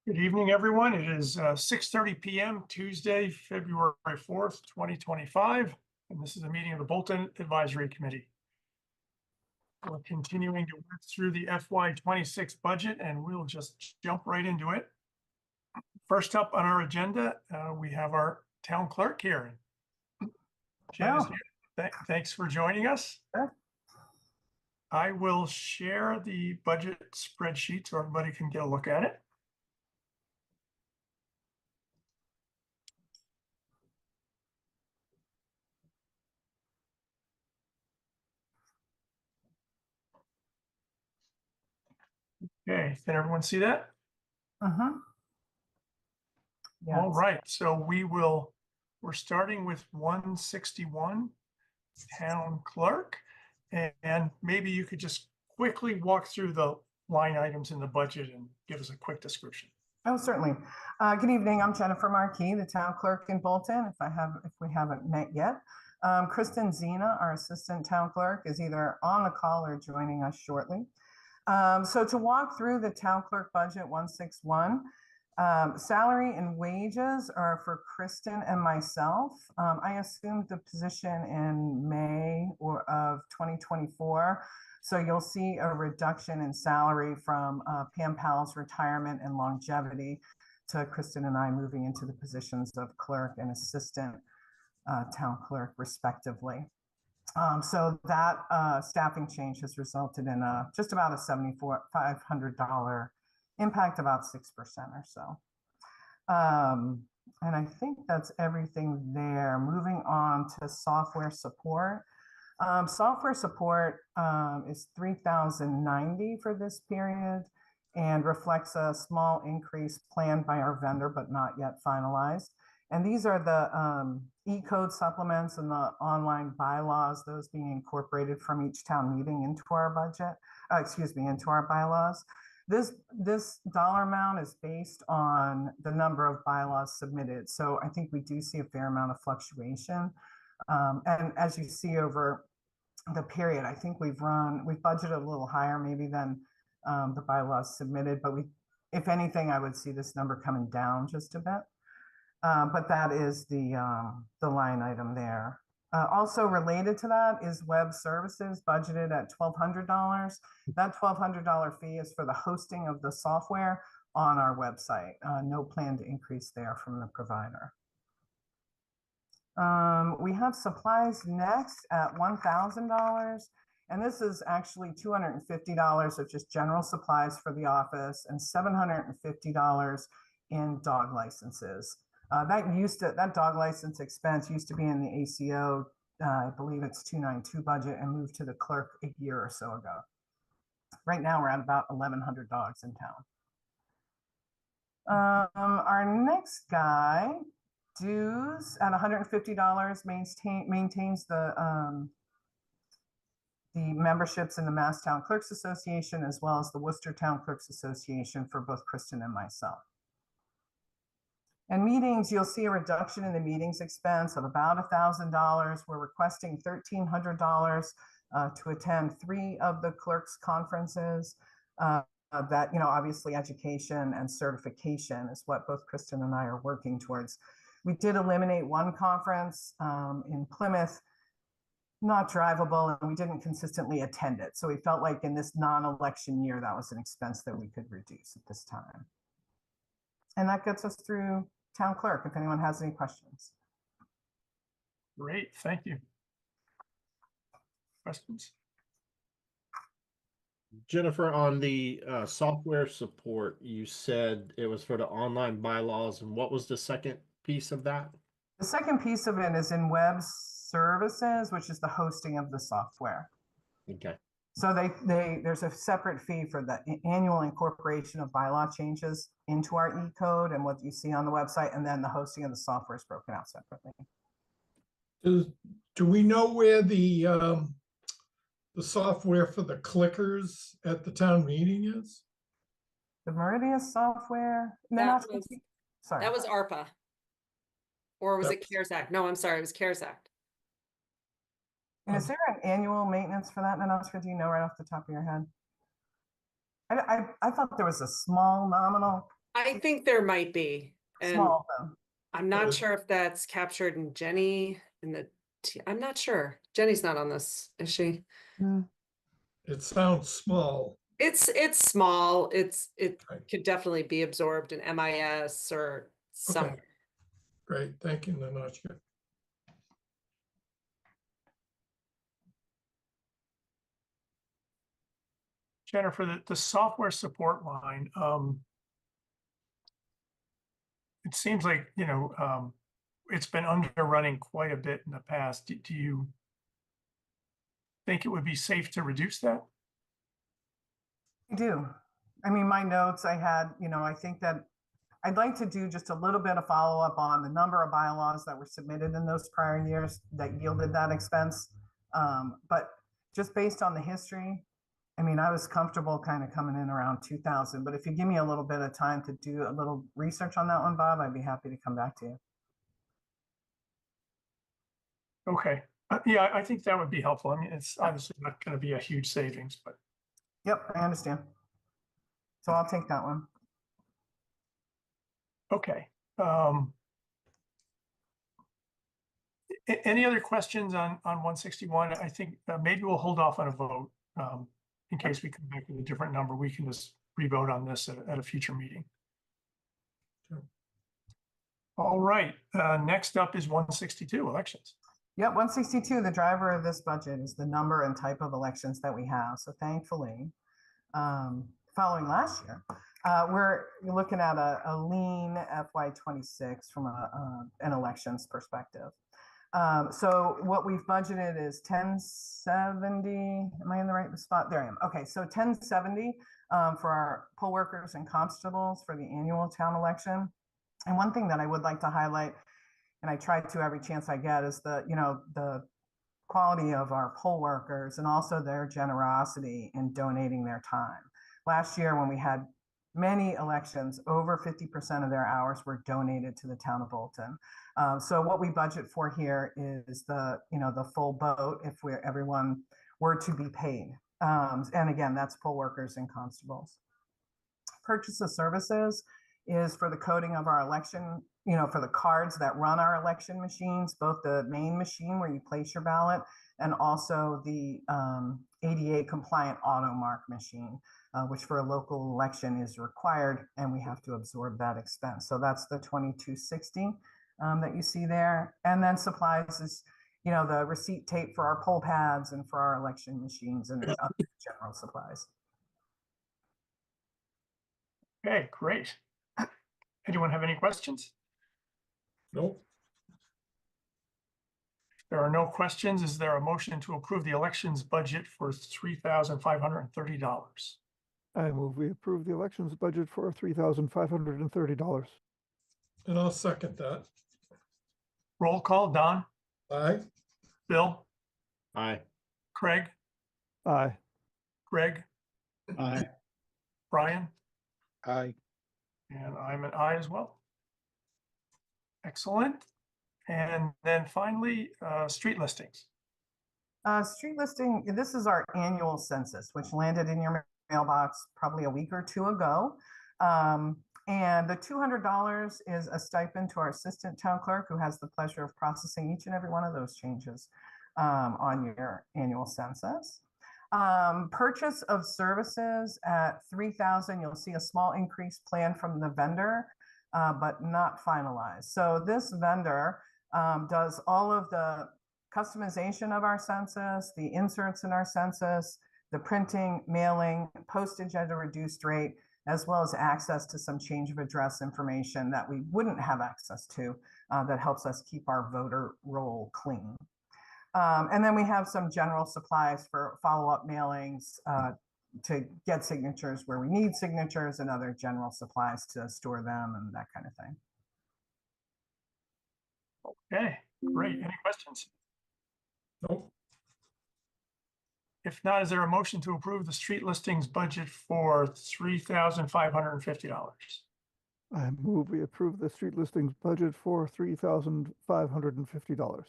Good evening, everyone. It is 6:30 p.m. Tuesday, February 4th, 2025, and this is a meeting of the Bolton Advisory Committee. We're continuing to work through the FY26 budget, and we'll just jump right into it. First up on our agenda, we have our town clerk here. Jen is here. Thanks for joining us. Sure. I will share the budget spreadsheet so everybody can get a look at it. Okay, can everyone see that? Yes. All right, so we're starting with 161 town clerk, and maybe you could just quickly walk through the line items in the budget and give us a quick description. Oh, certainly. Good evening. I'm Jennifer Marquis, the town clerk in Bolton. If we haven't met yet, Kristen Zena, our assistant town clerk, is either on the call or joining us shortly. So to walk through the town clerk budget 161, salary and wages are for Kristen and myself. I assumed the position in May of 2024. So you'll see a reduction in salary from Pam Powell's retirement and longevity to Kristen and I moving into the positions of clerk and assistant town clerk respectively. So that staffing change has resulted in just about a $7,500 impact, about 6% or so. And I think that's everything there. Moving on to software support. Software support is $3,090 for this period and reflects a small increase planned by our vendor, but not yet finalized. And these are the E-code supplements and the online bylaws, those being incorporated from each town meeting into our budget, into our bylaws. This dollar amount is based on the number of bylaws submitted. So I think we do see a fair amount of fluctuation. And as you see over the period, I think we've budgeted a little higher maybe than the bylaws submitted, but if anything, I would see this number coming down just a bit. But that is the line item there. Also related to that is web services budgeted at $1,200. That $1,200 fee is for the hosting of the software on our website. No planned increase there from the provider. We have supplies next at $1,000. And this is actually $250 of just general supplies for the office and $750 in dog licenses. That dog license expense used to be in the ACO, I believe it's 292 budget, and moved to the clerk a year or so ago. Right now we're at about 1,100 dogs in town. Our next guy, dues at $150, maintains the memberships in the Mass Town Clerks Association as well as the Worcester Town Clerks Association for both Kristen and myself. And meetings, you'll see a reduction in the meetings expense of about $1,000. We're requesting $1,300 to attend 3 of the clerks' conferences. That, obviously education and certification is what both Kristen and I are working towards. We did eliminate one conference in Plymouth, not drivable, and we didn't consistently attend it. So we felt like in this non-election year, that was an expense that we could reduce at this time. And that gets us through town clerk, if anyone has any questions. Great, thank you. Questions? Jennifer, on the software support, you said it was for the online bylaws, and what was the second piece of that? The second piece of it is in web services, which is the hosting of the software. Okay. So there's a separate fee for the annual incorporation of bylaw changes into our E-code and what you see on the website, and then the hosting of the software is broken out separately. Do we know where the software for the clickers at the town meeting is? The Meridia software? Sorry. That was ARPA. Or was it CARES Act? No, I'm sorry, it was CARES Act. And is there an annual maintenance for that, Nanoska? Do you know right off the top of your head? I thought there was a small nominal. I think there might be, and Small though. I'm not Good. sure if that's captured in Jenny in the, I'm not sure. Jenny's not on this, is she? It sounds small. It's small. It Right. could definitely be absorbed in MIS or some. Okay. Great, thank you, Natasha. Jennifer, the software support line, it seems like, it's been underrunning quite a bit in the past. Do you think it would be safe to reduce that? I do. I mean, my notes I had, I think that I'd like to do just a little bit of follow-up on the number of bylaws that were submitted in those prior years that yielded that expense. But just based on the history, I mean, I was comfortable kind of coming in around 2000, but if you give me a little bit of time to do a little research on that one, Bob, I'd be happy to come back to you. Okay. Yeah, I think that would be helpful. I mean, it's obviously not going to be a huge savings, but Yep, I understand. So I'll take that one. okay. Any other questions on 161? I think maybe we'll hold off on a vote in case we come back with a different number. We can just re-vote on this at a future meeting. Sure. All right. Next up is 162 elections. Yep, 162, the driver of this budget is the number and type of elections that we have. So thankfully, following last year, we're looking at a lean FY26 from an elections perspective. So what we've budgeted is 1070. Am I in the right spot? There I am. Okay, so 1070 for our poll workers and constables for the annual town election. And one thing that I would like to highlight, and I try to every chance I get, is the quality of our poll workers and also their generosity in donating their time. Last year, when we had many elections, over 50% of their hours were donated to the town of Bolton. So what we budget for here is the full boat if everyone were to be paid. And again, that's poll workers and constables. Purchase of services is for the coding of our election, for the cards that run our election machines, both the main machine where you place your ballot and also the ADA compliant auto mark machine, which for a local election is required, and we have to absorb that expense. So that's the 2260 that you see there. And then supplies is, the receipt tape for our poll pads and for our election machines and other general supplies. Okay, great. Anyone have any questions? Nope, There are no questions. Is there a motion to approve the elections budget for $3,530? I move we approve the elections budget for $3,530. and I'll second that. Roll call, Don, Aye, Bill, Aye. Craig, Aye. Greg, Aye. Brian, Aye. and I'm an aye as well. Excellent. And then finally, street listings. Street listing, this is our annual census, which landed in your mailbox probably a week or two ago. And the $200 is a stipend to our assistant town clerk, who has the pleasure of processing each and every one of those changes on your annual census. Purchase of services at $3,000, you'll see a small increase planned from the vendor, but not finalized. So this vendor does all of the customization of our census, the inserts in our census, the printing, mailing, postage at a reduced rate, as well as access to some change of address information that we wouldn't have access to that helps us keep our voter roll clean. And then we have some general supplies for follow-up mailings to get signatures where we need signatures and other general supplies to store them and that kind of thing. Okay, great. Any questions? nope, If not, is there a motion to approve the street listings budget for $3,550? I move we approve the street listings budget for $3,550.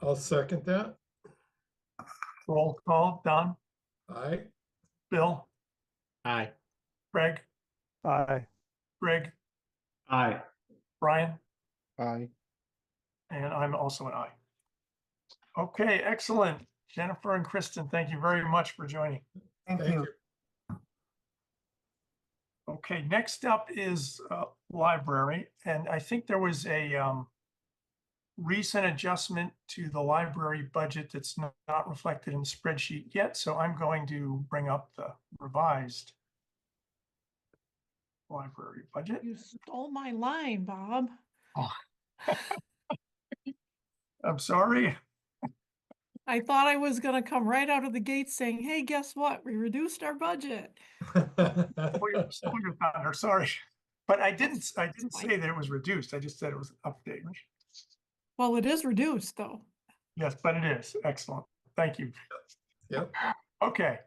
I'll second that. Roll call, Don, Aye, Bill, Aye. Craig, Aye. Greg, Aye. Brian, Aye. and I'm also an aye. Okay, excellent. Jennifer and Kristen, thank you very much for joining. Thank Thank you. you. Okay, next up is library, and I think there was a recent adjustment to the library budget that's not reflected in the spreadsheet yet, so I'm going to bring up the revised library budget. You stole my line, Bob. I'm sorry. I thought I was gonna come right out of the gate saying, hey, guess what? We reduced our budget. Stole your thunder, sorry. But I didn't fine. say that it was reduced. I just said it was an update. Well, it is reduced though. Yes, but it is. Excellent. Thank you. Yep. Okay.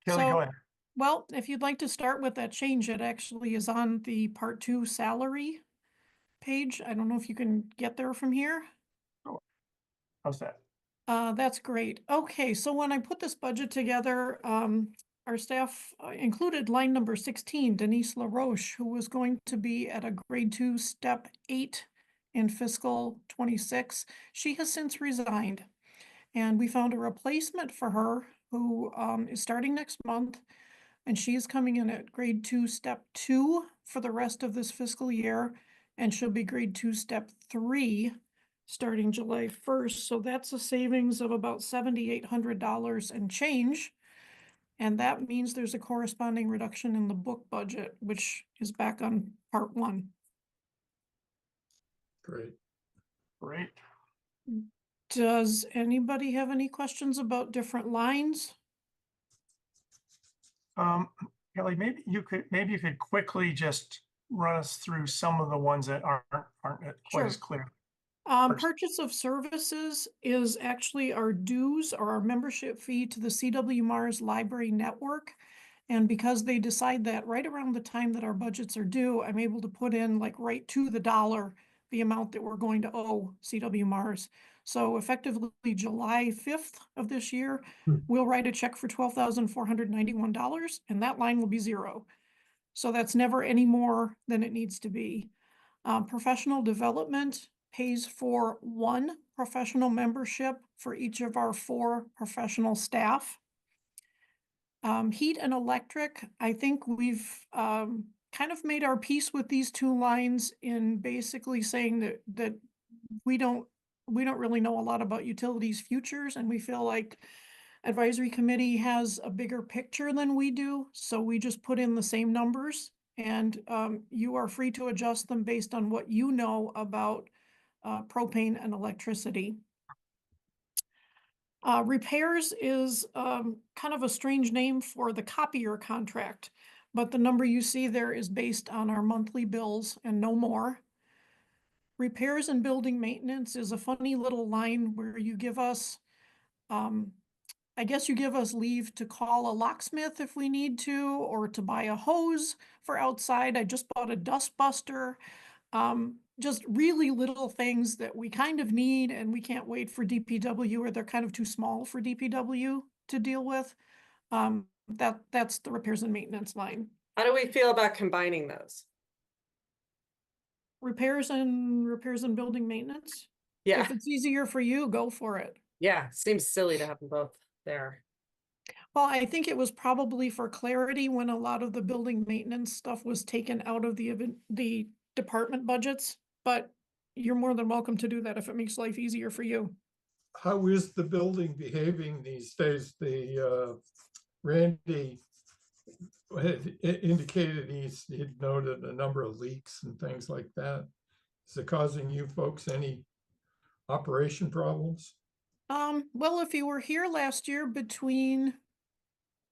Kelly, go So, ahead. well, if you'd like to start with that change, it actually is on the part 2 salary page. I don't know if you can get there from here. How's that? That's great. Okay, so when I put this budget together, our staff included line number 16, Denise LaRoche, who was going to be at a grade 2, step 8 in fiscal 26. She has since resigned, and we found a replacement for her who is starting next month, and she is coming in at grade 2, step 2 for the rest of this fiscal year, and she'll be grade 2, step 3 starting July 1st. So that's a savings of about $7,800 and change. And that means there's a corresponding reduction in the book budget, which is back on part 1. Great. Great. Does anybody have any questions about different lines? Kelly, maybe you could quickly just run us through some of the ones that aren't quite as Sure. clear. First. Purchase of services is actually our dues or our membership fee to the CW Mars Library Network. And because they decide that right around the time that our budgets are due, I'm able to put in like right to the dollar the amount that we're going to owe CW Mars. So effectively July 5th of this year, we'll write a check for $12,491 and that line will be zero. So that's never any more than it needs to be. Professional development pays for 1 professional membership for each of our 4 professional staff. Heat and electric, I think we've kind of made our peace with these 2 lines in basically saying that we don't really know a lot about utilities futures, and we feel like advisory committee has a bigger picture than we do. So we just put in the same numbers, and you are free to adjust them based on what you know about propane and electricity. Repairs is kind of a strange name for the copier contract, but the number you see there is based on our monthly bills and no more. Repairs and building maintenance is a funny little line where you give us, I guess you give us leave to call a locksmith if we need to, or to buy a hose for outside. I just bought a dust buster. Just really little things that we kind of need and we can't wait for DPW, or they're kind of too small for DPW to deal with. That's the repairs and maintenance line. How do we feel about combining those? Repairs and building maintenance? Yeah, If it's easier for you, go for it. yeah, seems silly to have them both there. Well, I think it was probably for clarity when a lot of the building maintenance stuff was taken out of the department budgets, but you're more than welcome to do that if it makes life easier for you. How is the building behaving these days? Randy had indicated he'd noted a number of leaks and things like that. Is it causing you folks any operation problems? Well, if you were here last year between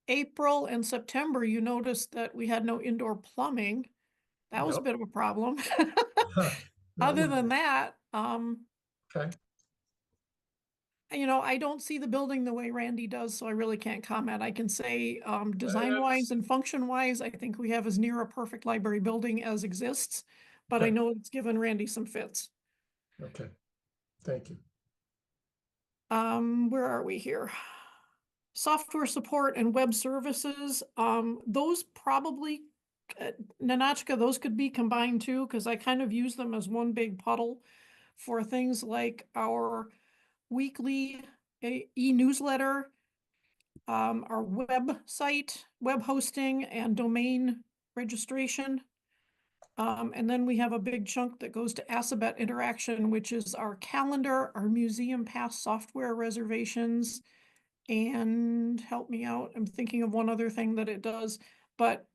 April and September, you noticed that we had no indoor plumbing. That was a Yep. bit of a problem. That Other would than be- that, Okay, I don't see the building the way Randy does, so I really can't comment. I can say, design-wise and function-wise, I think we have as near a perfect library building as exists, but I Okay. know it's given Randy some fits. okay. Thank you. Where are we here? Software support and web services, those probably, Nanachka, those could be combined too, because I kind of use them as one big puddle for things like our weekly e-newsletter, our website, web hosting and domain registration. And then we have a big chunk that goes to Assabet Interaction, which is our calendar, our museum pass software reservations, and help me out, I'm thinking of one other thing that it does, but,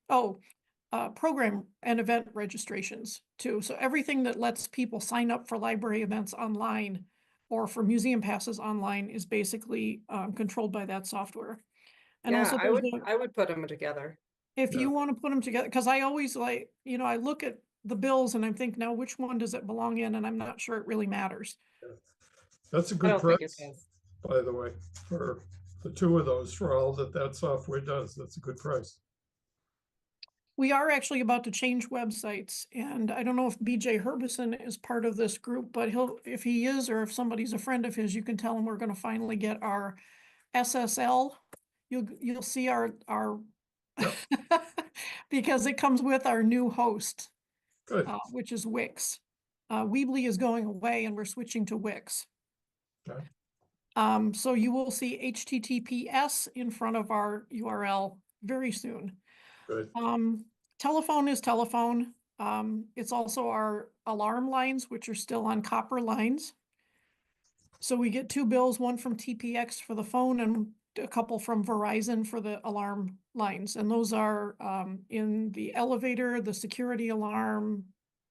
program and event registrations too. So everything that lets people sign up for library events online or for museum passes online is basically controlled by that software. And Yeah, also I would put them together. if Yeah. you want to put them together, because I always like, I look at the bills and I'm thinking, now which one does it belong in? And I'm not sure it really matters. That's a I good don't think it price, does. by the way, for the two of those, for all that software does. That's a good price. We are actually about to change websites, and I don't know if BJ Herbison is part of this group, but if he is, or if somebody's a friend of his, you can tell him we're gonna finally get our SSL. You'll see our because it comes with our new host, Good. which is Wix. Weebly is going away and we're switching to Wix. Okay. So you will see HTTPS in front of our URL very soon. Good. Telephone is telephone. It's also our alarm lines, which are still on copper lines. So we get two bills, one from TPX for the phone and a couple from Verizon for the alarm lines. And those are in the elevator, the security alarm,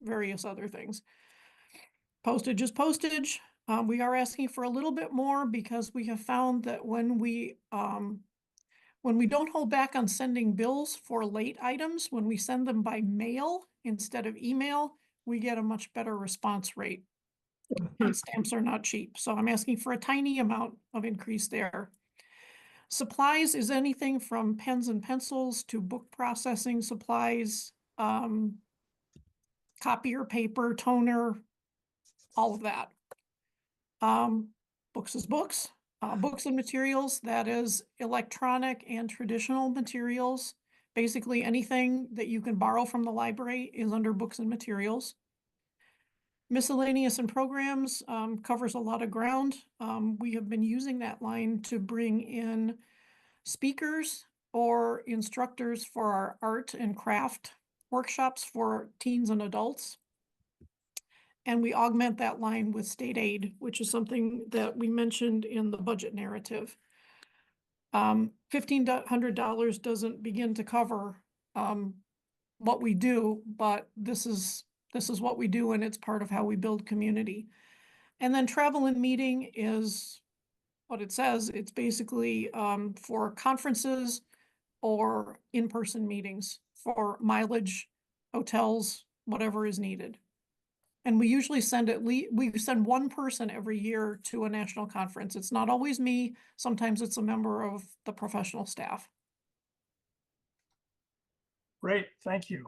various other things. Postage is postage. We are asking for a little bit more because we have found that when we don't hold back on sending bills for late items, when we send them by mail instead of email, we get a much better response rate. And stamps are not cheap, so I'm asking for a tiny amount of increase there. Supplies is anything from pens and pencils to book processing supplies, copier paper, toner, all of that. Books is books. Books and materials, that is electronic and traditional materials. Basically anything that you can borrow from the library is under books and materials. Miscellaneous and programs covers a lot of ground. We have been using that line to bring in speakers or instructors for our art and craft workshops for teens and adults. And we augment that line with state aid, which is something that we mentioned in the budget narrative. $1,500 doesn't begin to cover what we do, but this is what we do, and it's part of how we build community. And then travel and meeting is what it says. It's basically for conferences or in-person meetings for mileage, hotels, whatever is needed. And we usually send we send one person every year to a national conference. It's not always me. Sometimes it's a member of the professional staff. Great, thank you.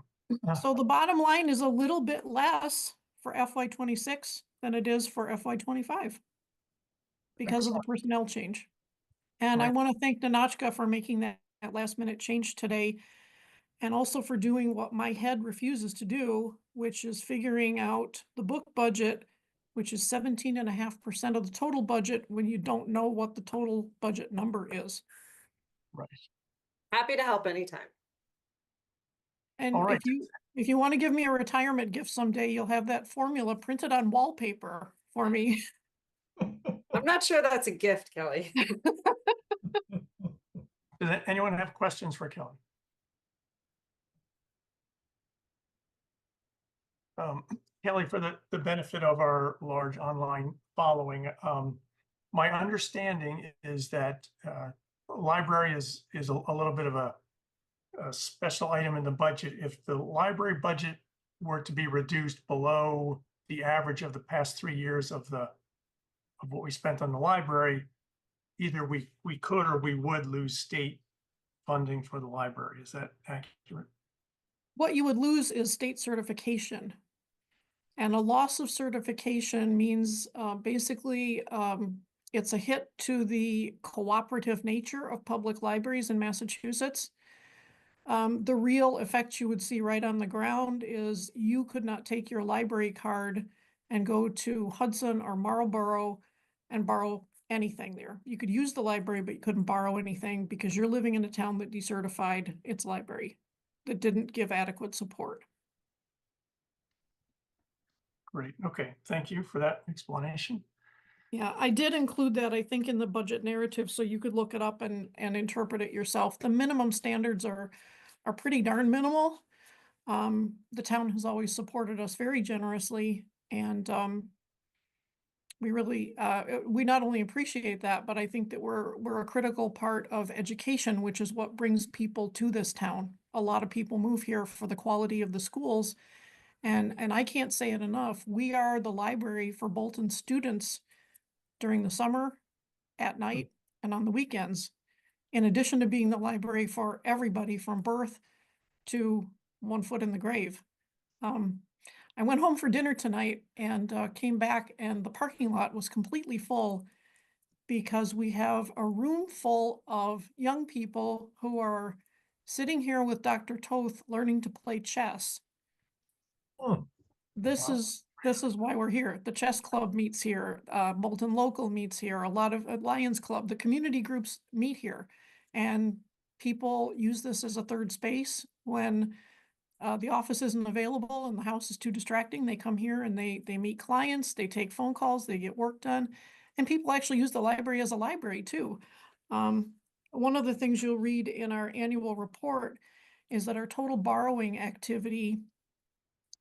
So the bottom line is a little bit less for FY26 than it is for FY25 because of the personnel change. And I Right. want to thank Nanachka for making that last minute change today, and also for doing what my head refuses to do, which is figuring out the book budget, which is 17.5% of the total budget when you don't know what the total budget number is. Right. Happy to help anytime. And All right. if you want to give me a retirement gift someday, you'll have that formula printed on wallpaper for me. I'm not sure that's a gift, Kelly. Does anyone have questions for Kelly? Kelly, for the benefit of our large online following, my understanding is that library is a little bit of a special item in the budget. If the library budget were to be reduced below the average of the past 3 years of what we spent on the library, either we could or we would lose state funding for the library. Is that accurate? What you would lose is state certification. And a loss of certification means basically It's a hit to the cooperative nature of public libraries in Massachusetts. The real effect you would see right on the ground is you could not take your library card and go to Hudson or Marlboro and borrow anything there. You could use the library, but you couldn't borrow anything because you're living in a town that decertified its library, that didn't give adequate support. Great. Okay. Thank you for that explanation. Yeah, I did include that, I think, in the budget narrative, so you could look it up and interpret it yourself. The minimum standards are pretty darn minimal. The town has always supported us very generously, and we really we not only appreciate that, but I think that we're a critical part of education, which is what brings people to this town. A lot of people move here for the quality of the schools, and I can't say it enough. We are the library for Bolton students during the summer, at night, and on the weekends, in addition to being the library for everybody from birth to 1 foot in the grave. I went home for dinner tonight and came back, and the parking lot was completely full because we have a room full of young people who are sitting here with Dr. Toth learning to play chess. Hmm. This Wow. is why we're here. The chess club meets here. Bolton Local meets here. A lot of Lions Club, the community groups meet here, and people use this as a third space when the office isn't available and the house is too distracting. They come here and they meet clients, they take phone calls, they get work done, and people actually use the library as a library too. One of the things you'll read in our annual report is that our total borrowing activity,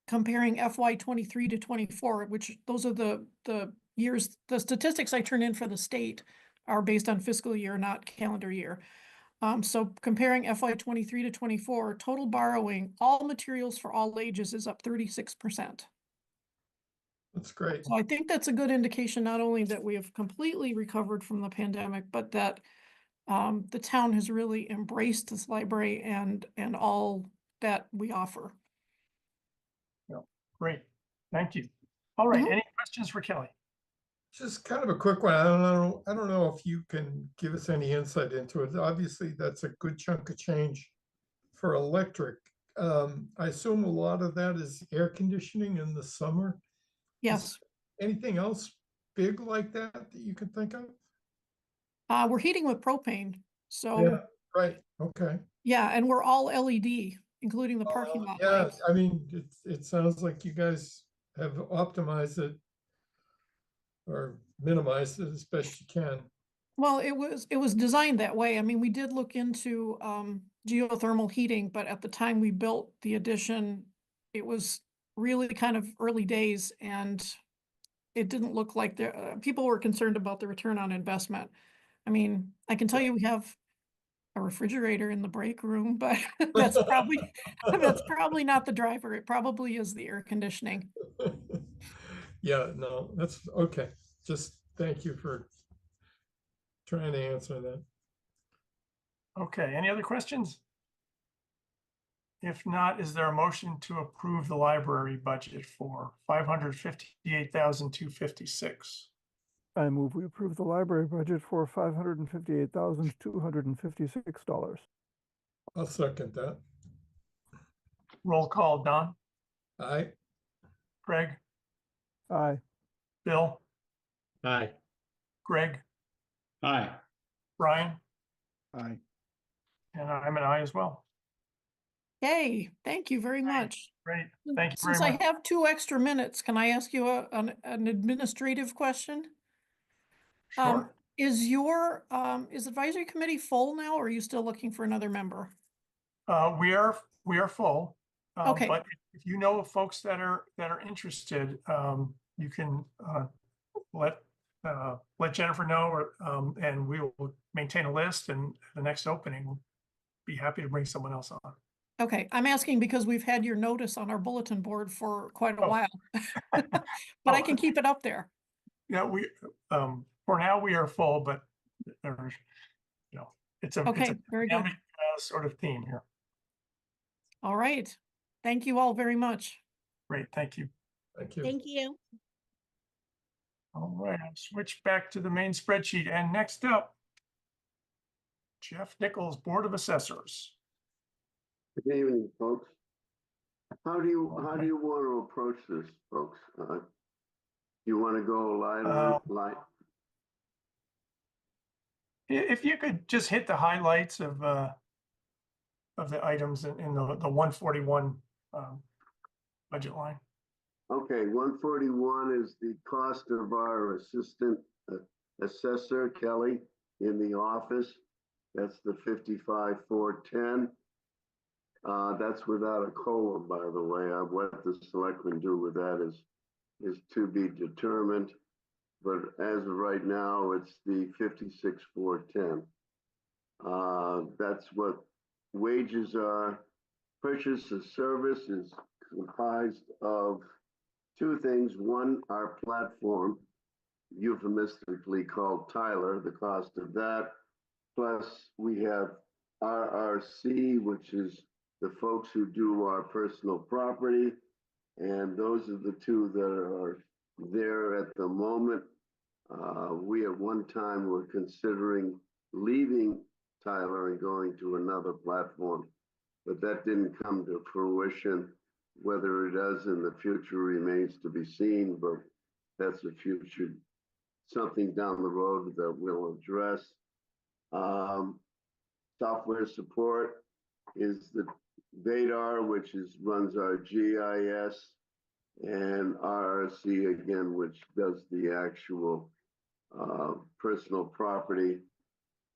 comparing FY 23 to 24, which those are the years, the statistics I turn in for the state are based on fiscal year, not calendar year. So comparing FY 23 to 24, total borrowing, all materials for all ages is up 36%. That's great. So I think that's a good indication, not only that we have completely recovered from the pandemic, but that the town has really embraced this library and all that we offer. Great. Thank you. All right. Mhm. Any questions for Kelly? Just kind of a quick one. I don't know if you can give us any insight into it. Obviously, that's a good chunk of change for electric. I assume a lot of that is air conditioning in the summer. Yes, Anything else big like that you can think of? we're heating with propane. So Yeah, right. Okay. yeah, and we're all LED, including the parking lot Yeah, lights. I mean, it sounds like you guys have optimized it or minimized it as best you can. Well, it was designed that way. I mean, we did look into geothermal heating, but at the time we built the addition, it was really kind of early days, and it didn't look like people were concerned about the return on investment. I mean, I can tell you we have a refrigerator in the break room, but that's probably not the driver. It probably is the air conditioning. Yeah, no, that's okay. Just thank you for trying to answer that. Okay. Any other questions? If not, is there a motion to approve the library budget for $558,256? I move we approve the library budget for $558,256. I'll second that. Roll call, Don, Aye. Craig, Aye. Bill, Aye. Greg, Aye. Brian, Aye. and I'm an aye as well. Yay, thank you very Great. much. Great. Thank you Since very I much. have 2 extra minutes, can I ask you an administrative question? Sure. Is advisory committee full now, or are you still looking for another member? We are full. Okay. But if you know of folks that are interested, you can let Jennifer know, or and we will maintain a list, and the next opening we'll be happy to bring someone else on. Okay, I'm asking because we've had your notice on our bulletin board for quite a Oh. while. But I can keep it up there. Yeah, we for now we are full, but there's it's a Okay, very good. dynamic sort of theme here. All right. Thank you all very much. Great, thank you. Thank you. Thank you. All right, I'll switch back to the main spreadsheet. And next up, Jeff Nichols, Board of Assessors. Good evening, folks. How do you want to approach this, folks? You want to go light? If you could just hit the highlights of the items in the 141 budget line. Okay, 141 is the cost of our assistant assessor, Kelly, in the office. That's the 55,410. That's without a COLA, by the way. What the selectmen do with that is to be determined. But as of right now, it's the 56,410. That's what wages are. Purchase of service is comprised of two things. One, our platform, euphemistically called Tyler, the cost of that. Plus, we have RRC, which is the folks who do our personal property. And those are the two that are there at the moment. We at one time were considering leaving Tyler and going to another platform, but that didn't come to fruition. Whether it does in the future remains to be seen, but that's a future, something down the road that we'll address. Software support is the Vadar, which runs our GIS, and RRC again, which does the actual personal property,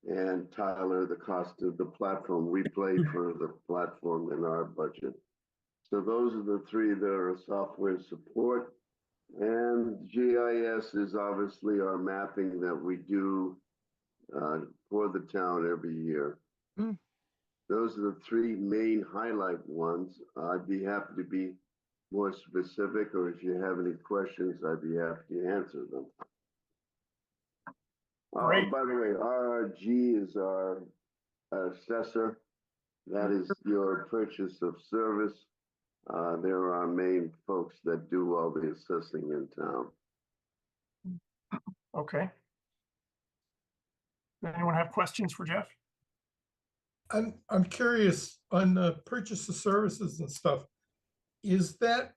and Tyler, the cost of the platform. We pay for the platform in our budget. So those are the three that are software support. And GIS is obviously our mapping that we do for the town every year. Those are the three main highlight ones. I'd be happy to be more specific, or if you have any questions, I'd be happy to answer them. Great. By the way, RRG is our assessor. That is your purchase of service. They're our main folks that do all the assessing in town. Okay. Anyone have questions for Jeff? I'm curious on the purchase of services and stuff. Is that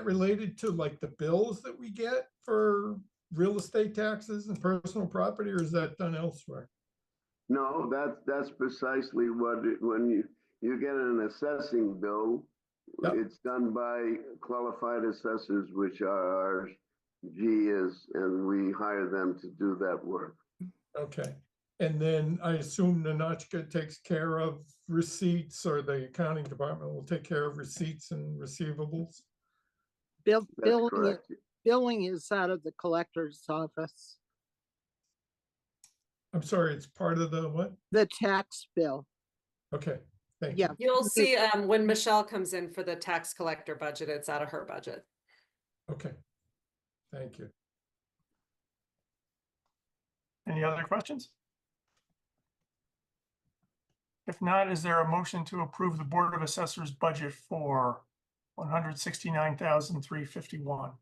related to like the bills that we get for real estate taxes and personal property, or is that done elsewhere? No, that's precisely what when you get an assessing bill, Yep. It's done by qualified assessors, which are our GIS, and we hire them to do that work. Okay. And then I assume Nanachka takes care of receipts, or the accounting department will take care of receipts and receivables? That's Billing, correct. billing is out of the collector's office, I'm sorry, it's part of the what? the tax bill. Okay, thank Yeah. you. You'll see when Michelle comes in for the tax collector budget, it's out of her budget. Okay, thank you. Any other questions? If not, is there a motion to approve the Board of Assessors budget for $169,351?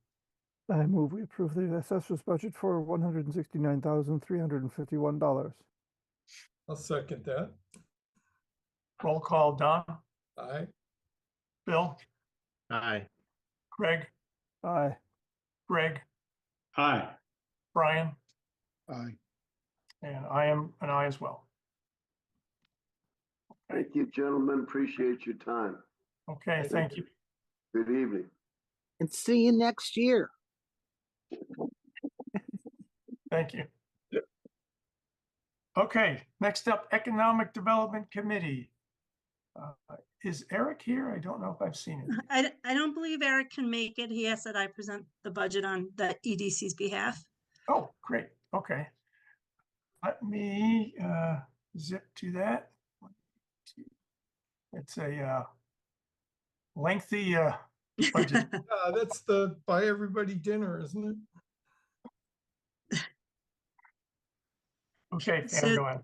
I move we approve the assessor's budget for $169,351. I'll second that. Roll call, Don, Aye. Bill, Aye. Craig, Aye. Greg, Aye. Brian, Aye. and I am an aye as well. Thank you, gentlemen. Appreciate your time. Okay, thank you. Good evening. And see you next year. Thank you. Okay, next up, Economic Development Committee. Is Eric here? I don't know if I've seen it. I don't believe Eric can make it. He asked that I present the budget on the EDC's behalf. Oh, great. Okay. Let me zip to that. It's a lengthy budget. That's the buy everybody dinner, isn't it? Okay, Pam, So- go ahead.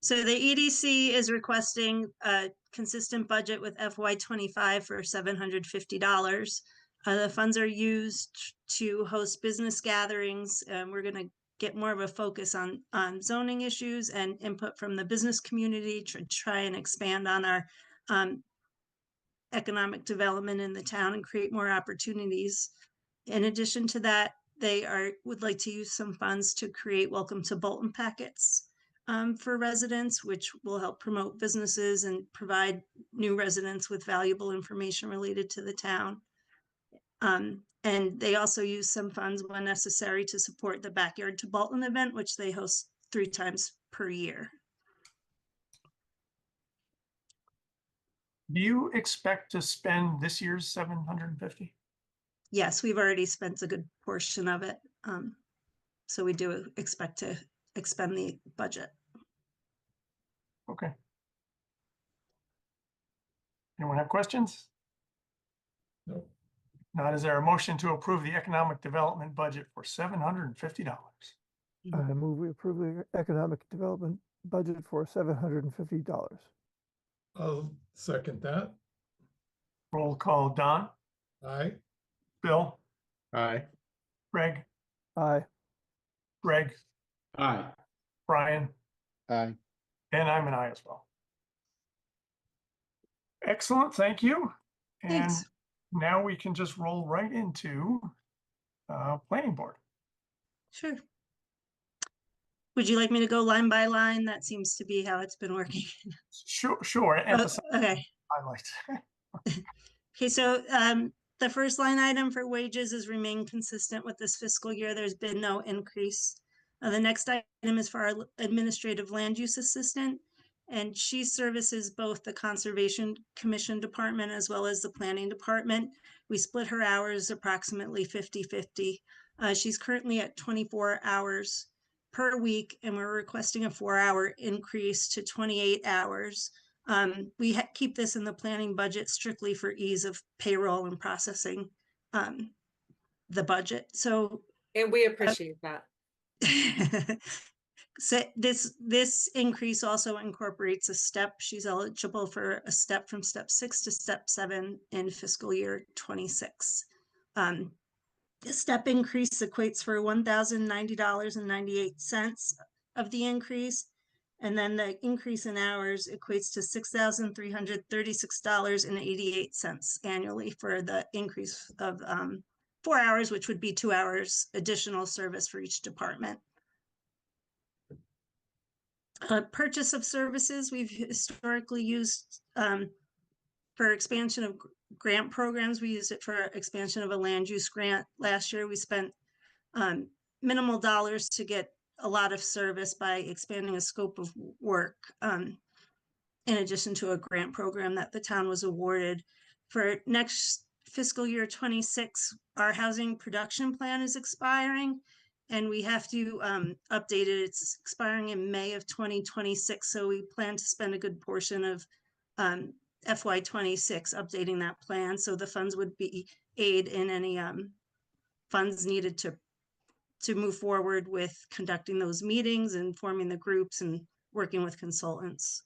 So the EDC is requesting a consistent budget with FY25 for $750. The funds are used to host business gatherings, and we're going to get more of a focus on zoning issues and input from the business community to try and expand on our economic development in the town and create more opportunities. In addition to that, they would like to use some funds to create Welcome to Bolton packets for residents, which will help promote businesses and provide new residents with valuable information related to the town. And they also use some funds when necessary to support the Backyard to Bolton event, which they host 3 times per year. Do you expect to spend this year's 750? Yes, we've already spent a good portion of it. So we do expect to expend the budget. Okay. Anyone have questions? No. Not, is there a motion to approve the economic development budget for $750? I move we approve the economic development budget for $750. I'll second that. Roll call, Don, Aye. Bill, Aye. Greg, Aye. Greg, Aye. Brian, Aye. and I'm an aye as well. Excellent, thank you. And Thanks. now we can just roll right into planning board. Sure. Would you like me to go line by line? That seems to be how it's been working. Sure. Oh, Emphasize okay. highlights. Okay, so the first line item for wages has remained consistent with this fiscal year. There's been no increase. The next item is for our administrative land use assistant, and she services both the Conservation Commission department as well as the planning department. We split her hours approximately 50-50. She's currently at 24 hours per week, and we're requesting a 4-hour increase to 28 hours. We keep this in the planning budget strictly for ease of payroll and processing the budget. So, And we appreciate that. so this increase also incorporates a step. She's eligible for a step from step 6 to step 7 in fiscal year 26. The step increase equates for $1,090.98 of the increase. And then the increase in hours equates to $6,336.88 annually for the increase of 4 hours, which would be 2 hours additional service for each department. Purchase of services we've historically used for expansion of grant programs. We used it for expansion of a land use grant. Last year, we spent minimal dollars to get a lot of service by expanding a scope of work in addition to a grant program that the town was awarded. For next fiscal year 26, our housing production plan is expiring and we have to update it. It's expiring in May of 2026. So we plan to spend a good portion of FY26 updating that plan. So the funds would be aid in any funds needed to move forward with conducting those meetings and forming the groups and working with consultants.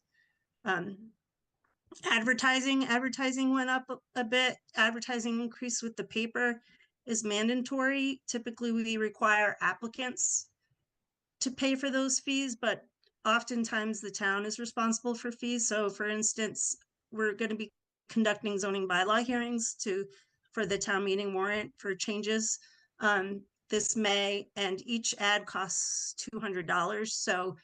Advertising went up a bit. Advertising increased with the paper is mandatory. Typically, we require applicants to pay for those fees, but oftentimes the town is responsible for fees. So for instance, we're going to be conducting zoning bylaw hearings for the town meeting warrant for changes this May, and each ad costs $200. So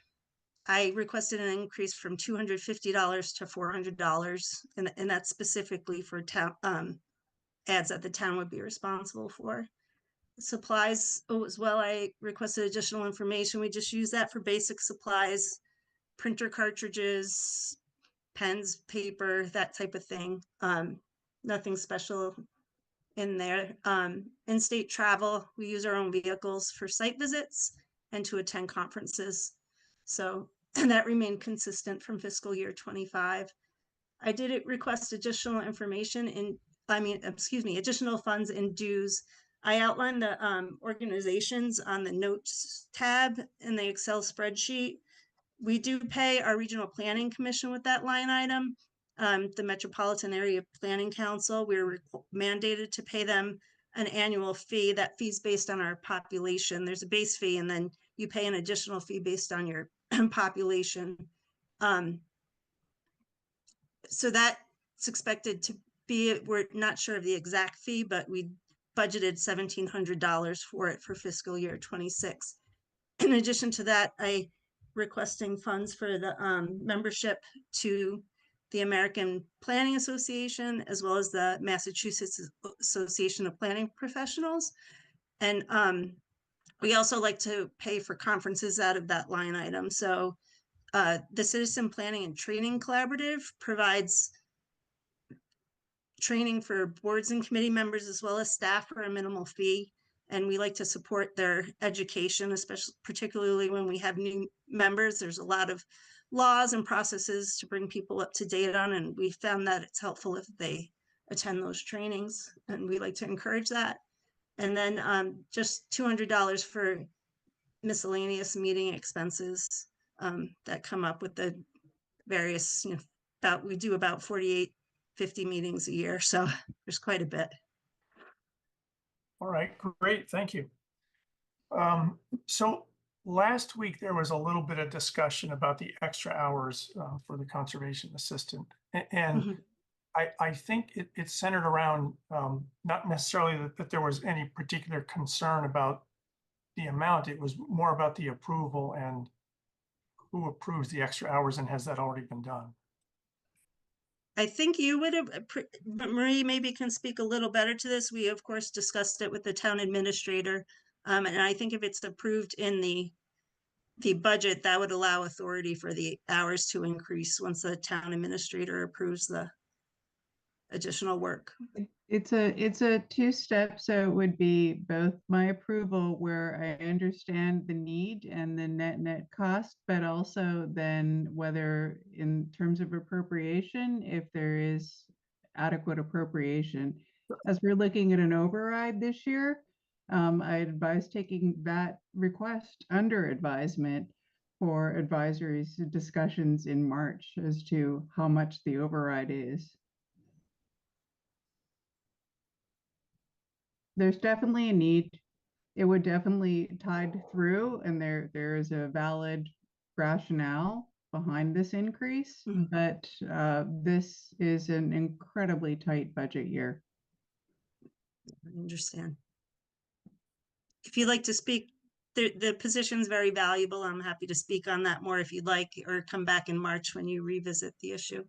I requested an increase from $250 to $400, and that's specifically for town ads that the town would be responsible for. Supplies as well, I requested additional information. We just use that for basic supplies, printer cartridges, pens, paper, that type of thing. Nothing special in there. In-state travel, we use our own vehicles for site visits and to attend conferences. So that remained consistent from fiscal year 25. I did request additional information additional funds in dues. I outlined the organizations on the notes tab in the Excel spreadsheet. We do pay our regional planning commission with that line item. the Metropolitan Area Planning Council. We're mandated to pay them an annual fee. That fee's based on our population. There's a base fee, and then you pay an additional fee based on your population. So that's expected to be, we're not sure of the exact fee, but we budgeted $1,700 for it for fiscal year 26. In addition to that, I requesting funds for the membership to the American Planning Association, as well as the Massachusetts Association of Planning Professionals. And we also like to pay for conferences out of that line item. So the Citizen Planning and Training Collaborative provides training for boards and committee members as well as staff for a minimal fee. And we like to support their education, especially particularly when we have new members. There's a lot of laws and processes to bring people up to date on, and we found that it's helpful if they attend those trainings, and we like to encourage that. And then just $200 for miscellaneous meeting expenses that come up with the various, we do about 48, 50 meetings a year. So there's quite a bit. All right, great, thank you. So last week, there was a little bit of discussion about the extra hours for the conservation assistant. And I think it's centered around not necessarily that there was any particular concern about the amount. It was more about the approval and who approves the extra hours, and has that already been done? I think you would have, but Marie maybe can speak a little better to this. We, of course, discussed it with the town administrator. And I think if it's approved in the budget, that would allow authority for the hours to increase once the town administrator approves the additional work. It's a two-step, so it would be both my approval where I understand the need and the net cost, but also then whether in terms of appropriation, if there is adequate appropriation. As we're looking at an override this year, I advise taking that request under advisement for advisories discussions in March as to how much the override is. There's definitely a need. It would definitely tide through, and there is a valid rationale behind this increase, but this is an incredibly tight budget year. I understand. If you'd like to speak, the position's very valuable. I'm happy to speak on that more if you'd like, or come back in March when you revisit the issue.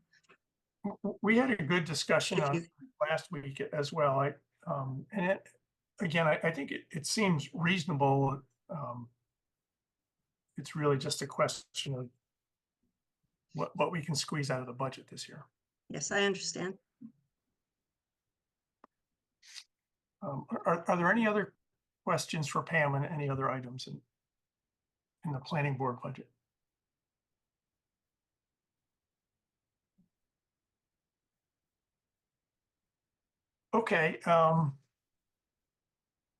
We had a good discussion on last week as well. And again, I think it seems reasonable. It's really just a question of what we can squeeze out of the budget this year. Yes, I understand. Are there any other questions for Pam and any other items in the planning board budget? Okay.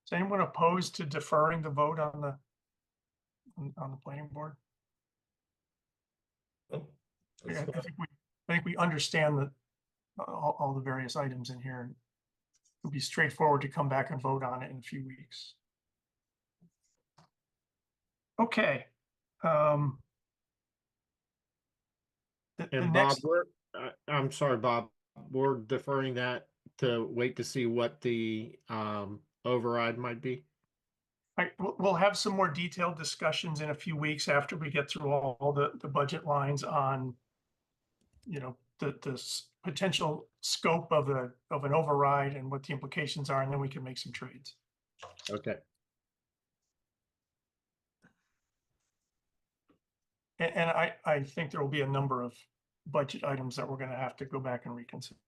Is anyone opposed to deferring the vote on the planning board? I think we understand all the various items in here. And it'll be straightforward to come back and vote on it in a few weeks. Okay. And Bob, I'm sorry, Bob, we're deferring that to wait to see what the override might be. We'll have some more detailed discussions in a few weeks after we get through all the budget lines on, the potential scope of an override and what the implications are, and then we can make some trades. Okay. And I think there will be a number of budget items that we're going to have to go back and reconsider.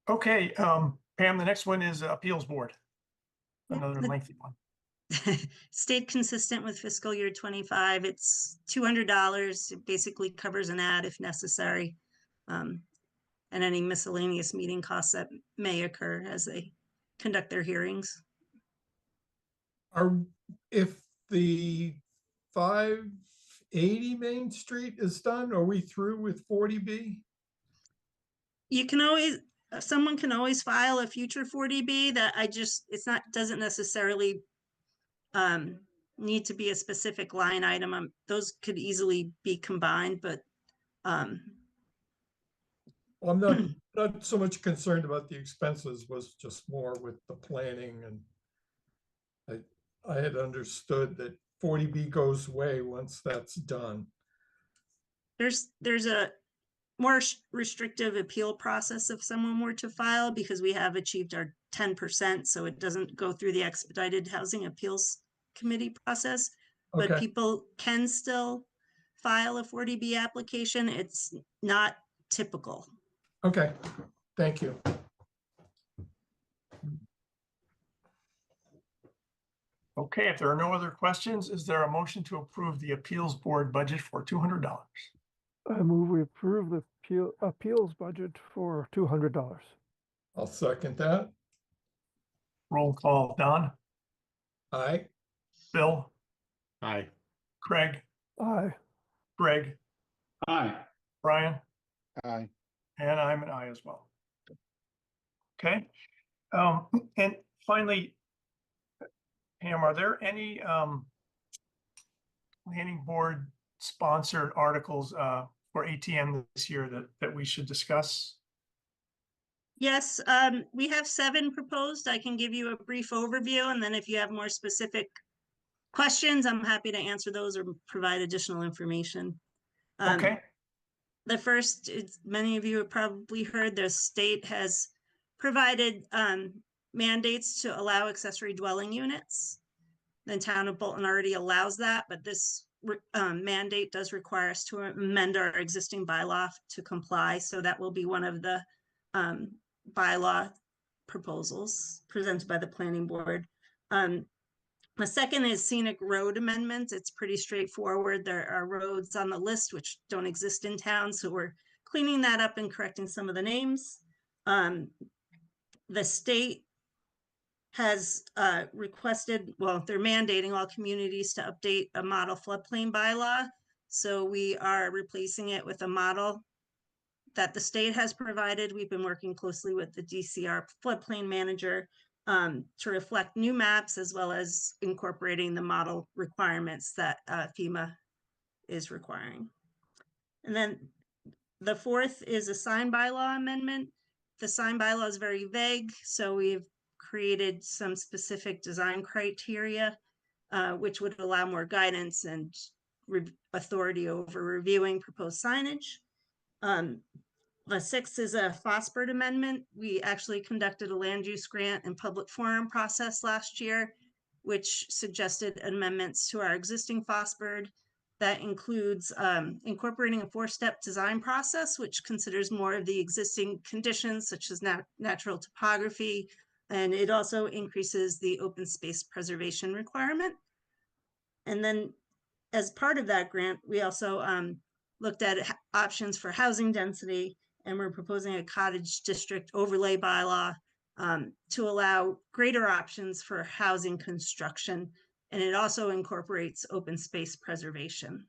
Okay, Pam, the next one is Appeals Board. Another lengthy one. Stayed consistent with fiscal year 25. It's $200. It basically covers an ad if necessary, and any miscellaneous meeting costs that may occur as they conduct their hearings. If the 5 80 Main Street is done, are we through with 40B? You can always, someone can always file a future 40B that it's not, doesn't necessarily need to be a specific line item. Those could easily be combined, but I'm not so much concerned about the expenses, was just more with the planning, and I had understood that 40B goes away once that's done. there's a more restrictive appeal process if someone were to file, because we have achieved our 10%, so it doesn't go through the expedited housing appeals committee process. But Okay. people can still file a 40B application. It's not typical. Okay, thank you. Okay, if there are no other questions, is there a motion to approve the appeals board budget for $200? I move we approve the appeals budget for $200. I'll second that. Roll call, Don, Aye. Bill, Aye. Craig, Aye. Greg, Aye. Brian, Aye. and I'm an aye as well. Okay, and finally, Pam, are there any planning board sponsored articles for ATM this year that we should discuss? Yes, we have 7 proposed. I can give you a brief overview, and then if you have more specific questions, I'm happy to answer those or provide additional information. Okay. The first, many of you have probably heard, the state has provided mandates to allow accessory dwelling units. The town of Bolton already allows that, but this mandate does require us to amend our existing bylaw to comply. So that will be one of the bylaw proposals presented by the planning board. The second is scenic road amendments. It's pretty straightforward. There are roads on the list which don't exist in town, so we're cleaning that up and correcting some of the names. The state has requested, well, they're mandating all communities to update a model floodplain bylaw. So we are replacing it with a model that the state has provided. We've been working closely with the DCR floodplain manager to reflect new maps, as well as incorporating the model requirements that FEMA is requiring. And then the fourth is a sign bylaw amendment. The sign bylaw is very vague, so we've created some specific design criteria, which would allow more guidance and authority over reviewing proposed signage. The sixth is a FOSBRD amendment. We actually conducted a land use grant and public forum process last year, which suggested amendments to our existing FOSBRD. That includes incorporating a 4-step design process, which considers more of the existing conditions, such as natural topography, and it also increases the open space preservation requirement. And then as part of that grant, we also looked at options for housing density, and we're proposing a cottage district overlay bylaw to allow greater options for housing construction. And it also incorporates open space preservation.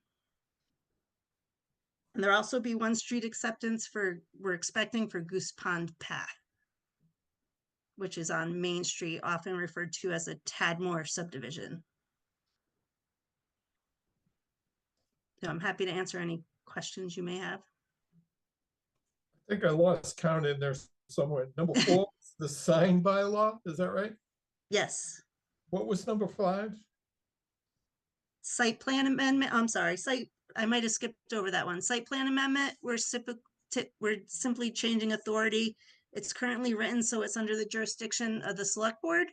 And there'll also be one street acceptance we're expecting for Goose Pond Path, which is on Main Street, often referred to as a Tadmore subdivision. So I'm happy to answer any questions you may have. I think I lost count in there somewhere. Number 4, the sign bylaw, is that right? Yes. What was number 5? Site plan amendment. I'm sorry, I might have skipped over that one. Site plan amendment, we're simply changing authority. It's currently written so it's under the jurisdiction of the select board.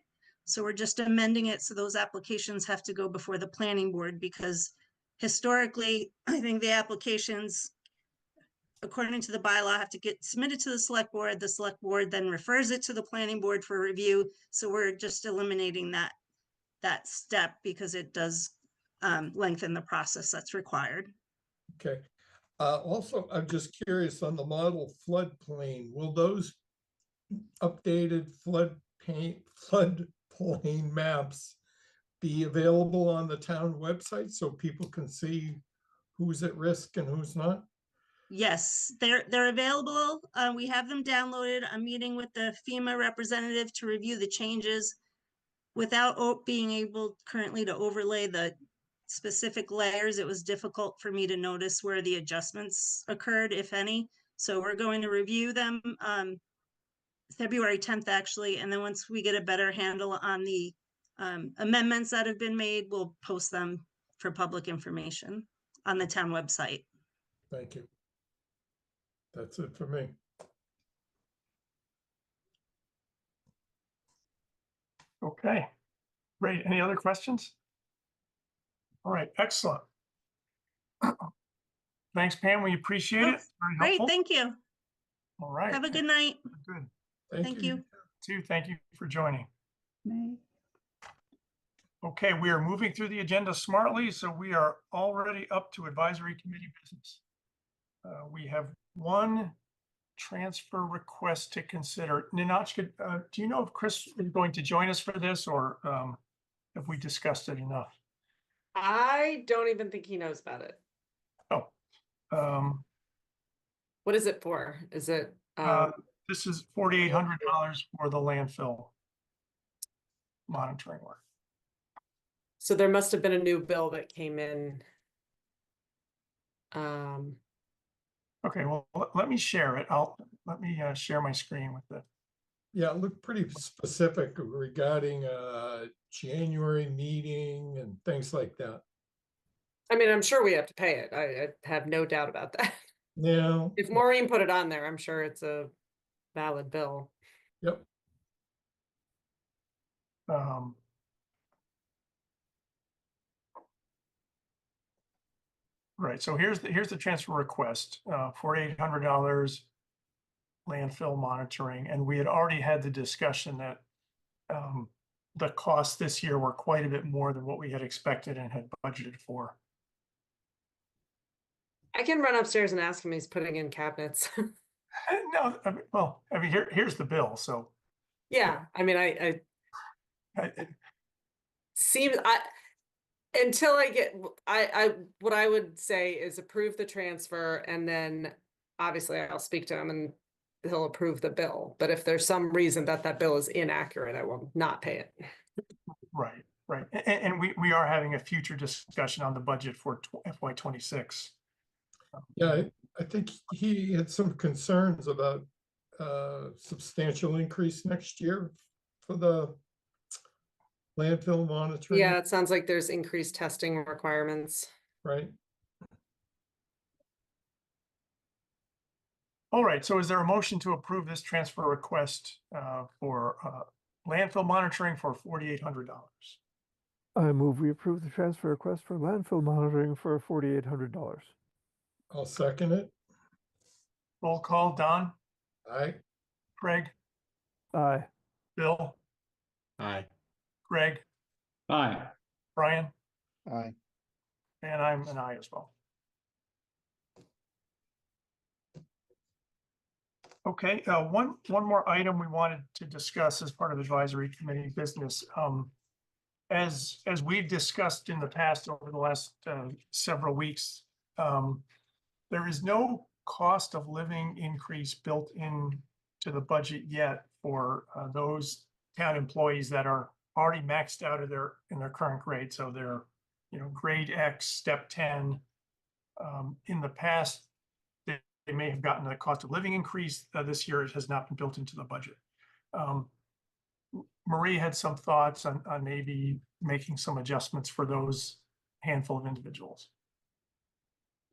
So we're just amending it so those applications have to go before the planning board, because historically, I think the applications, according to the bylaw, have to get submitted to the select board. The select board then refers it to the planning board for review. So we're just eliminating that step, because it does lengthen the process that's required. Okay. Also, I'm just curious on the model floodplain. Will those updated floodplain maps be available on the town website so people can see who's at risk and who's not? Yes, they're available. We have them downloaded. I'm meeting with the FEMA representative to review the changes. Without being able currently to overlay the specific layers, it was difficult for me to notice where the adjustments occurred, if any. So we're going to review them February 10th, actually. And then once we get a better handle on the amendments that have been made, we'll post them for public information on the town website. Thank you. That's it for me. Okay, great. Any other questions? All right, excellent. Thanks, Pam. We appreciate it. Very Great, helpful. thank you. All right. Have a good night. Good. Thank you. Too. Thank you for joining. Night. Okay, we are moving through the agenda smartly, so we are already up to advisory committee business. We have one transfer request to consider. Ninotchka, do you know if Chris is going to join us for this, or have we discussed it enough? I don't even think he knows about it. Oh, What is it for? Is it, this is $4,800 for the landfill monitoring work. so there must have been a new bill that came in. Okay, well, let me share it. Let me share my screen with it. Yeah, it looked pretty specific regarding January meeting and things like that. I mean, I'm sure we have to pay it. I have no doubt about that. Yeah. If Maureen put it on there, I'm sure it's a valid bill. Yep. Right, so here's the transfer request for $800 landfill monitoring, and we had already had the discussion that the costs this year were quite a bit more than what we had expected and had budgeted for. I can run upstairs and ask him. He's putting in cabinets. No, I mean, here's the bill. So yeah, I mean, I seems until I get what I would say is approve the transfer, and then obviously I'll speak to him and he'll approve the bill. But if there's some reason that bill is inaccurate, I will not pay it. Right. And we are having a future discussion on the budget for FY26. Yeah, I think he had some concerns about substantial increase next year for the landfill monitoring. Yeah, it sounds like there's increased testing requirements. Right. All right, so is there a motion to approve this transfer request for landfill monitoring for $4,800? I move we approve the transfer request for landfill monitoring for $4,800. I'll second it. Roll call, Don, Aye. Craig, Aye. Bill, Aye. Greg, Aye. Brian, Aye. and I'm an aye as well. Okay, one more item we wanted to discuss as part of advisory committee business. As we've discussed in the past over the last several weeks, there is no cost of living increase built in to the budget yet for those town employees that are already maxed out of in their current grade. So they're, grade X, step 10. In the past, they may have gotten a cost of living increase. This year, it has not been built into the budget. Marie had some thoughts on maybe making some adjustments for those handful of individuals.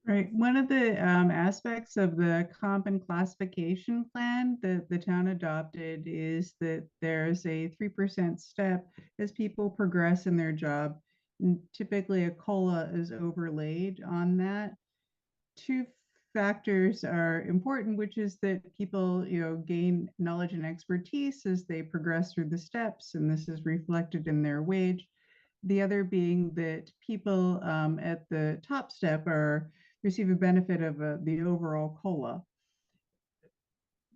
Right. One of the aspects of the comp and classification plan that the town adopted is that there's a 3% step as people progress in their job. And typically, a COLA is overlaid on that. Two factors are important, which is that people, gain knowledge and expertise as they progress through the steps, and this is reflected in their wage. The other being that people at the top step receive a benefit of the overall COLA.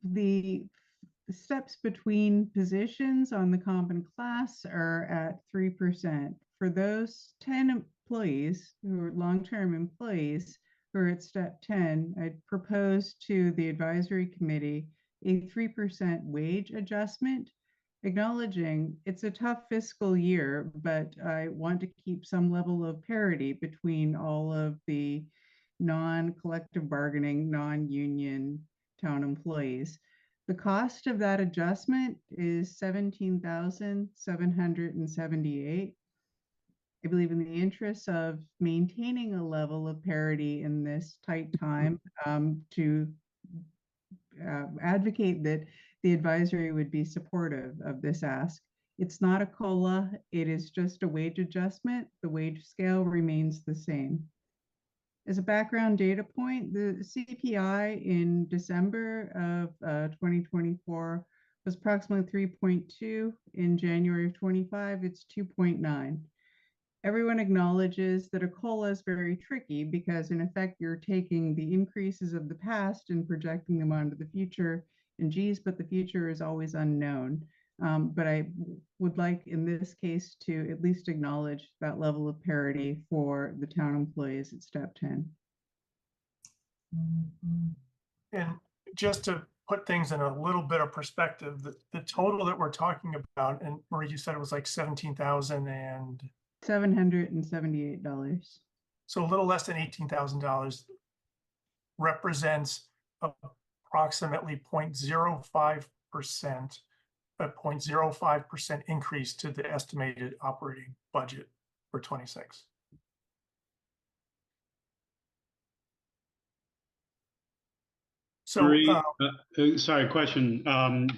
The steps between positions on the comp and class are at 3%. For those 10 employees who are long-term employees who are at step 10, I'd propose to the advisory committee a 3% wage adjustment, acknowledging it's a tough fiscal year, but I want to keep some level of parity between all of the non-collective bargaining, non-union town employees. The cost of that adjustment is $17,778. I believe in the interests of maintaining a level of parity in this tight time, to advocate that the advisory would be supportive of this ask. It's not a COLA, it is just a wage adjustment. The wage scale remains the same. As a background data point, the CPI in December of 2024 was approximately 3.2. In January of 25, it's 2.9. Everyone acknowledges that a COLA is very tricky because in effect, you're taking the increases of the past and projecting them onto the future. And geez, but the future is always unknown. But I would like in this case to at least acknowledge that level of parity for the town employees at step 10. And just to put things in a little bit of perspective, the total that we're talking about, and Marie, you said it was like 17,000 and $778. so a little less than $18,000 represents approximately 0.05%, a 0.05% increase to the estimated operating budget for 26. So, Marie, sorry, question. I'm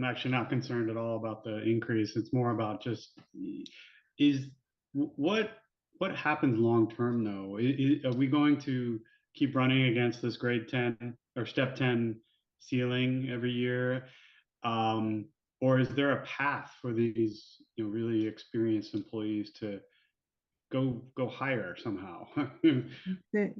actually not concerned at all about the increase. It's more about just what happens long term though? Are we going to keep running against this grade 10 or step 10 ceiling every year? Or is there a path for these really experienced employees to go higher somehow? The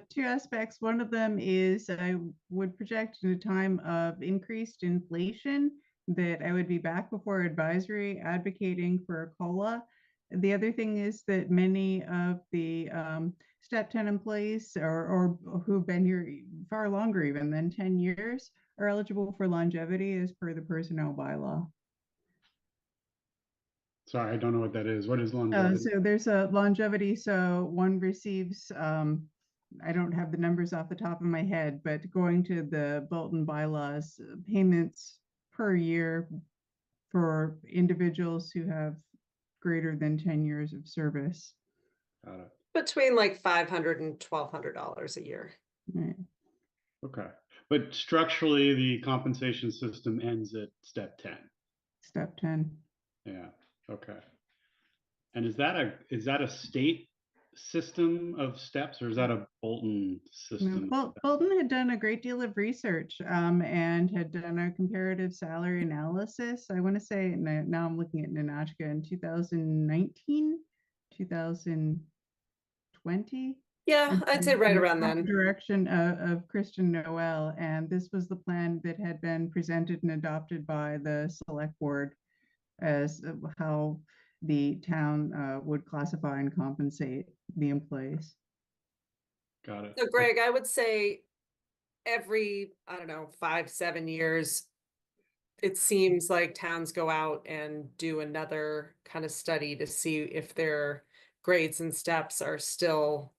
two aspects, one of them is I would project in a time of increased inflation that I would be back before advisory advocating for a COLA. The other thing is that many of the step 10 employees or who've been here far longer even than 10 years are eligible for longevity as per the personnel bylaw. Sorry, I don't know what that is. What is longevity? So there's a longevity. So one receives, I don't have the numbers off the top of my head, but going to the Bolton bylaws, payments per year for individuals who have greater than 10 years of service. Got it. Between like $500 and $1,200 a year. Right. Okay. But structurally, the compensation system ends at step 10. Step 10. Yeah. Okay. And is that a state system of steps, or is that a Bolton system? Bolton had done a great deal of research and had done a comparative salary analysis. I want to say, now I'm looking at Ninotchka in 2019, 2020. Yeah, I'd say right around then. Direction of Kristen Noel, and this was the plan that had been presented and adopted by the select board as how the town would classify and compensate the employees. Got it. So Greg, I would say every, I don't know, 5-7 years, it seems like towns go out and do another kind of study to see if their grades and steps are still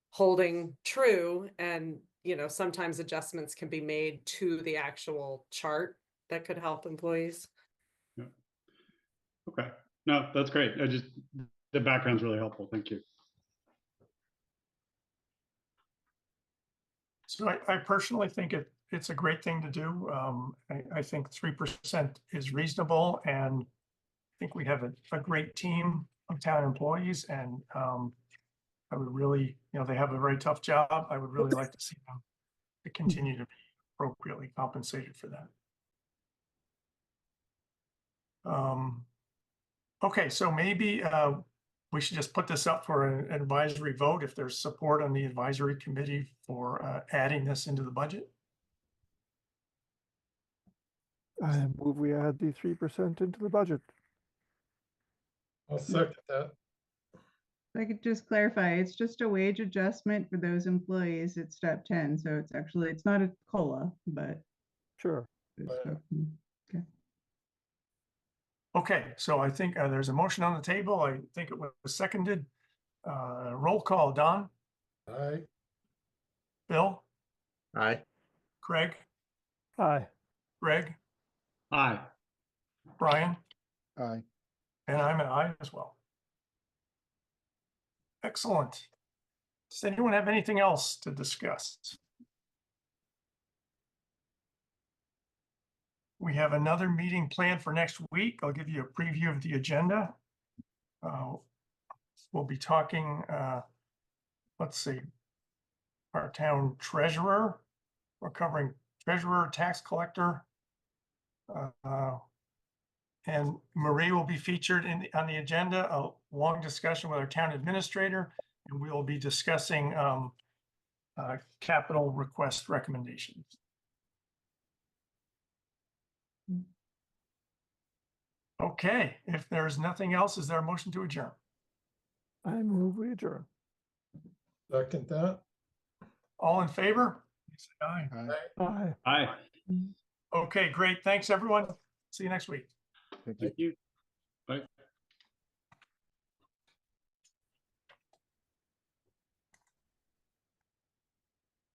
holding true. And, sometimes adjustments can be made to the actual chart that could help employees. Yeah. Okay. No, that's great. The background's really helpful. Thank you. So I personally think it's a great thing to do. I think 3% is reasonable, and I think we have a great team of town employees, and I would really, they have a very tough job. I would really like to see them to continue to be appropriately compensated for that. Okay, so maybe we should just put this up for an advisory vote if there's support on the advisory committee for adding this into the budget. I move we add the 3% into the budget. I'll second that. If I could just clarify, it's just a wage adjustment for those employees at step 10. So it's actually, it's not a COLA, but. Sure. it's Right. okay. Okay, so I think there's a motion on the table. I think it was seconded. Roll call, Don, Aye. Bill, Aye. Craig, Aye. Greg, Aye. Brian, Aye. and I'm an aye as well. Excellent. Does anyone have anything else to discuss? We have another meeting planned for next week. I'll give you a preview of the agenda. We'll be talking, let's see, our town treasurer. We're covering treasurer, tax collector. And Marie will be featured on the agenda, a long discussion with our town administrator, and we will be discussing capital request recommendations. Okay, if there's nothing else, is there a motion to adjourn? I move we adjourn. Second that. All in favor? Say aye. Aye. Aye. Okay, great. Thanks, everyone. See you next week. Thank you. Thank you. Bye.